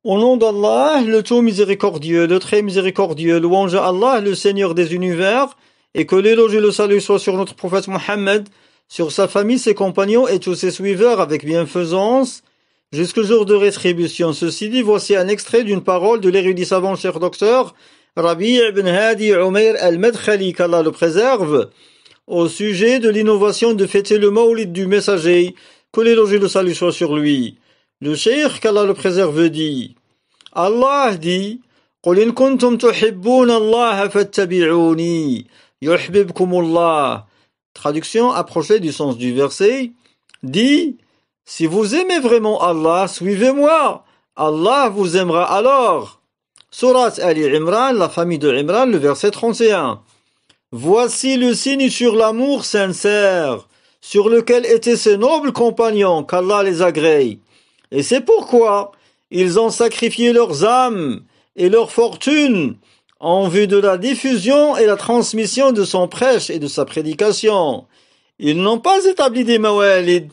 Au nom d'Allah, le tout miséricordieux, le très miséricordieux, louange à Allah, le Seigneur des univers, et que l'éloge et le salut soient sur notre prophète Mohammed, sur sa famille, ses compagnons et tous ses suiveurs avec bienfaisance, jusqu'au jour de rétribution. Ceci dit, voici un extrait d'une parole de l'érudit savant cher docteur Rabi' ibn Hadi Umayr al-Madkhali, qu'Allah le préserve, au sujet de l'innovation de fêter le Mawlid du messager, que l'éloge et le salut soient sur lui. Le cheikh, qu'Allah le préserve, dit, Allah dit, قُلْ إِن كُنْتُمْ تُحِبُّونَ اللَّهَ فَاتَّبِعُونِي يُحْبِبْكُمُ اللَّهُ. Traduction approchée du sens du verset, dit, si vous aimez vraiment Allah, suivez-moi, Allah vous aimera alors. Surat Ali Imran, la famille de Imran, le verset 31. Voici le signe sur l'amour sincère, sur lequel étaient ces nobles compagnons, qu'Allah les agrée. Et c'est pourquoi ils ont sacrifié leurs âmes et leurs fortunes en vue de la diffusion et la transmission de son prêche et de sa prédication. Ils n'ont pas établi des mawalid,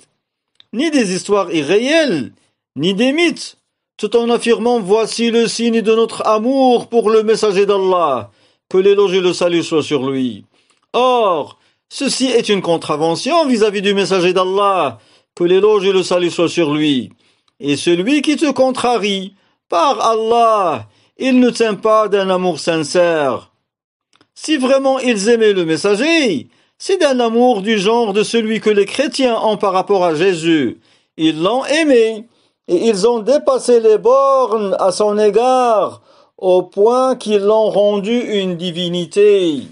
ni des histoires irréelles, ni des mythes, tout en affirmant voici le signe de notre amour pour le messager d'Allah, que l'éloge et le salut soient sur lui. Or, ceci est une contravention vis-à-vis du messager d'Allah, que l'éloge et le salut soient sur lui. Et celui qui te contrarie, par Allah, il ne tient pas d'un amour sincère. Si vraiment ils aimaient le messager, c'est d'un amour du genre de celui que les chrétiens ont par rapport à Jésus. Ils l'ont aimé, et ils ont dépassé les bornes à son égard, au point qu'ils l'ont rendu une divinité.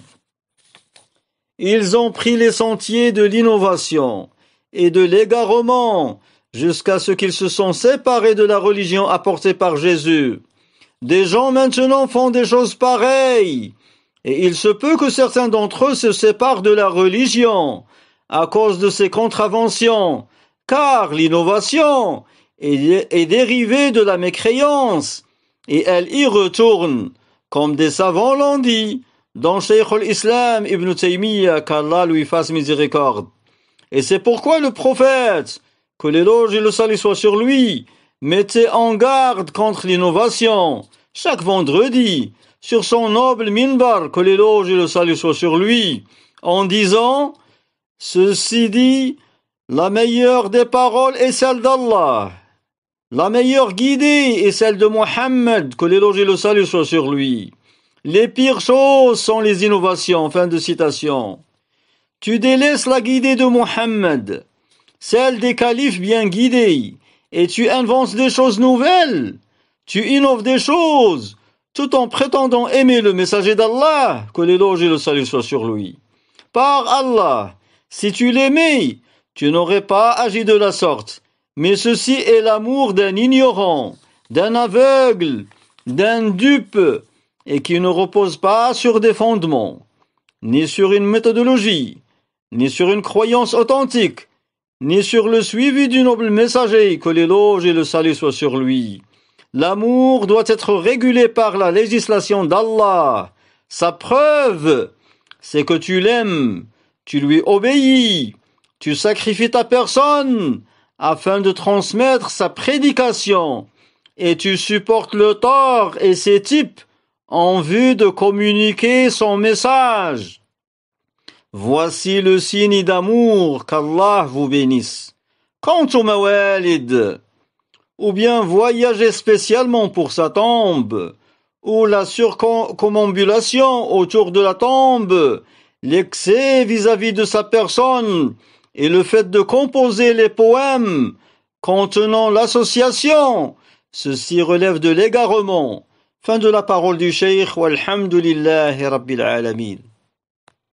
Ils ont pris les sentiers de l'innovation et de l'égarement, jusqu'à ce qu'ils se sont séparés de la religion apportée par Jésus. Des gens maintenant font des choses pareilles, et il se peut que certains d'entre eux se séparent de la religion à cause de ces contraventions, car l'innovation est dérivée de la mécréance, et elle y retourne, comme des savants l'ont dit, dans Cheikh al-Islam Ibn Taymiyyah, qu'Allah lui fasse miséricorde. Et c'est pourquoi le prophète, que l'éloge et le salut soient sur lui, mettait en garde contre l'innovation, chaque vendredi, sur son noble minbar, que l'éloge et le salut soient sur lui, en disant, ceci dit, la meilleure des paroles est celle d'Allah, la meilleure guidée est celle de Mohammed, que l'éloge et le salut soient sur lui. Les pires choses sont les innovations. Fin de citation. Tu délaisses la guidée de Mohammed, celle des califes bien guidés, et tu inventes des choses nouvelles. Tu innoves des choses, tout en prétendant aimer le messager d'Allah, que l'éloge et le salut soient sur lui. Par Allah, si tu l'aimais, tu n'aurais pas agi de la sorte. Mais ceci est l'amour d'un ignorant, d'un aveugle, d'un dupe, et qui ne repose pas sur des fondements, ni sur une méthodologie, ni sur une croyance authentique, ni sur le suivi du noble messager, que l'éloge et le salut soient sur lui. L'amour doit être régulé par la législation d'Allah. Sa preuve, c'est que tu l'aimes, tu lui obéis, tu sacrifies ta personne afin de transmettre sa prédication, et tu supportes le tort et ses types en vue de communiquer son message. Voici le signe d'amour, qu'Allah vous bénisse. Quant au mawalid, ou bien voyager spécialement pour sa tombe, ou la circumambulation autour de la tombe, l'excès vis-à-vis de sa personne, et le fait de composer les poèmes contenant l'association, ceci relève de l'égarement. Fin de la parole du cheikh, walhamdulillahi rabbil alamin.